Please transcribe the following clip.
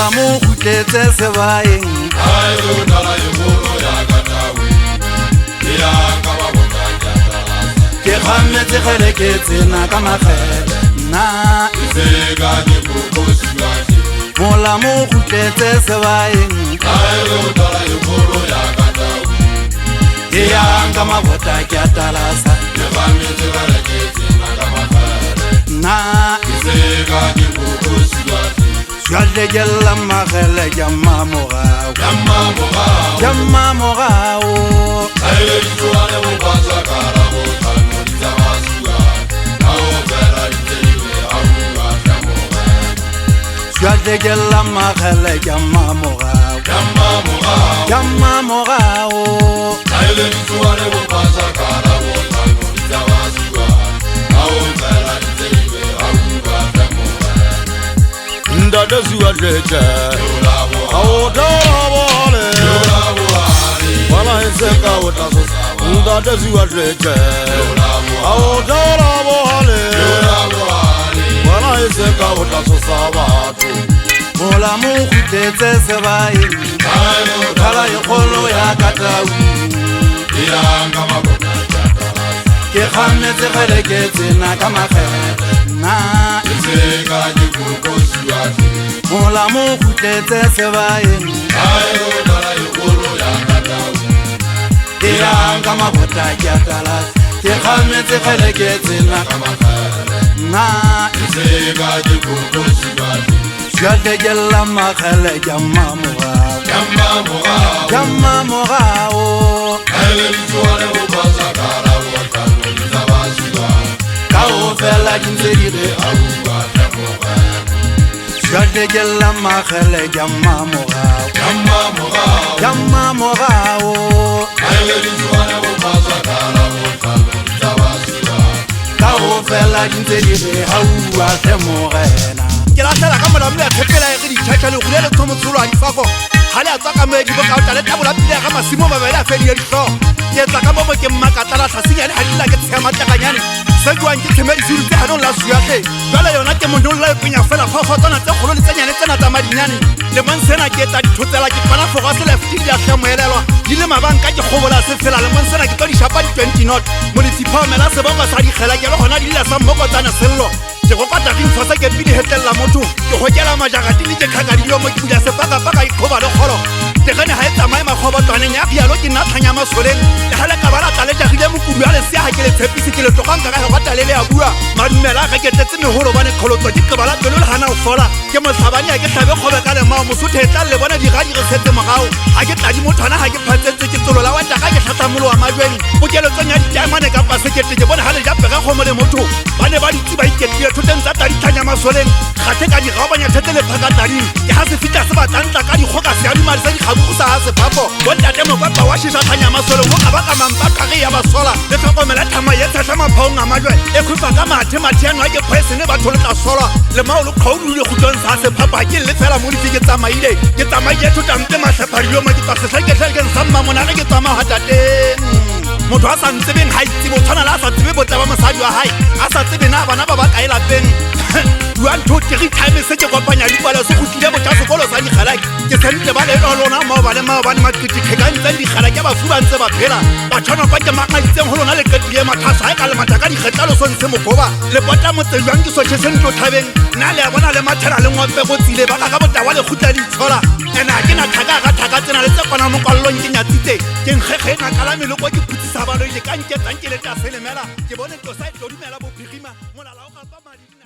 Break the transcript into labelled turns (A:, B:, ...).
A: mola mo khutletse sebaeng
B: ayo dala yolo ya katawe ya ka ba botanya dala
A: ke khametse gele ke tsena ka magele na
B: isega ke bokosiwati
A: mola mo khutletse sebaeng
B: ayo dala yolo ya katawe
A: ya ka mabota ke atalasa
B: ke khametse gele ke tsena ka magele
A: na
B: isega ke bokosiwati
A: Jalla magele jamma mogao jamma mogao
B: ayo ditwane mo pasa kara mo tano di basua na o fela ditwe abuwa jamoga
A: Jalla magele jamma mogao jamma mogao
B: ayo ditwane mo pasa kara mo tano di basua na o fela ditwe abuwa jamoga
C: Ndada zuwa leja Aodawale Wala inseka wataso Ndada zuwa leja Aodawale Wala inseka wataso sabatu
A: Mola mo khutletse sebaeng khala yekgolo ya katawu
B: Yanga mabona jatala
A: ke khametse gele ke tsena ka magele na
B: Isega ke bokosiwati
A: mola mo khutletse sebaeng
B: ayo dala yolo ya katawe
A: ya ka mabota ke atalasa ke khametse gele ke tsena
B: ka magele
A: na
B: Isega ke bokosiwati
A: Jalla magele jamma mogao jamma mogao
B: ayo ditwane mo pasa kara mo tano di basua
A: ka o fela dintse di re
B: abuwa jamoga
A: Jalla magele jamma mogao jamma mogao
B: ayo ditwane mo pasa kara mo tano di basua
A: ka o fela dintse di re hauwa se mogena
D: ke latela ka molamole ya phepela e re ditšhatša le gole le thomotsholo a difako ga le a tswa ka moedi bo kaota le tabola pile ga masimo mabele a fedi ya ditlhogo ke etsa ka momo ke mmakatla tlhasenyane ga dila ke tshematlekanyane se jwang ke tshemedisuru tse ganong la suatlhe jale yona ke mondong la epenya fela phofotona tse kgolo le tsenyane tsena tsa madinyane lemong sena ke etsa dithotsela ke pana fogo se lefti di a tlhemoelelwa di le mabanka ke kgobola se fela lemong sena ke tlo dišapa di-20 not moletsiphaomela seboko sa dikgela ke le gona di dila sa mmokotsana sello ke go pata ke ntshwasa ke pele hetelela motho ke gokela majakati le ke kgakadilio mo ke bula sepakapaka ikgoba le kgolo tegane ga e tsamaye makgobotwaneng ya rialo ke nna tlhanya masoleng le ga le ka ba latla le jagile mokudu ya leseaga ke le tshepisi ke le tloganka ka gotalele ya bua madumela ga ke tletse megolo bane kgolotso ke qeba la pelo le gana go fola ke motlhabane ya ke tlhabe kgobe ka lemao mosotho e tla le bona diradi re setse morago ga ke tladi mothwana ga ke phatsetse ke tsolola wa taka ke tlhatamolo wa majweng pokeletsong ya ditamane ka pasekete ke bone ga le japega kgomo le motho ba ne ba ditse ba iketile thoteng tsa taditlhanya masoleng gate ka diraobanya thete le phakatlading ke ga se fitla se batlantla ka dikgoka se adumadi sa dikgabugo sa ga sephafo bontate mokwapa wa šišatlhanya masoleng go ka baka mampakage ya basola le tlhokomela thama ye tshatlha maphaong a majwe e khutlwa ka mathemathiano a ke poesene batho le tla solwa lemao le kgaodu le kgutlong sa sephapa ke le fela mo ditse ke tsamaile ke tsamaile thotampe matlhaphadilo mo ke tsa setlhaketlhelekeng sa mmamonage ke tsamao gatateng motho a sa ntsebeng ga itsebo o tshwana le a sa tsebe botle ba mosadi wa gae a sa tsebe na bana ba ba kae lapeng duanto tiri time se ke kopanya dipalo se go tlile botsa sekolo sa dikgalake ke sentle ba le lona mao ba le mao ba ne makritikekang tsa dikgalake ba fuba ntse ba phela ba tshwana kwa ke makaitseng go lona le ketile mathasa a ka le mataka dikgetlalo so ntse mokoba le bota motse jwang ke sotlhe se ntlo thabeng nna le a bona le mathera le ngwape go tsile ba ka botawa le khutla di tshola ena ke na thaka ga thaka tsena le tse kwana mo kwallong ke nyatsitse ke nkgege na kala meloko ke putsisa balo ile ka nketsang ke le tla selemela ke bone tlosa e tlodumela bophirima molala o ga ba madi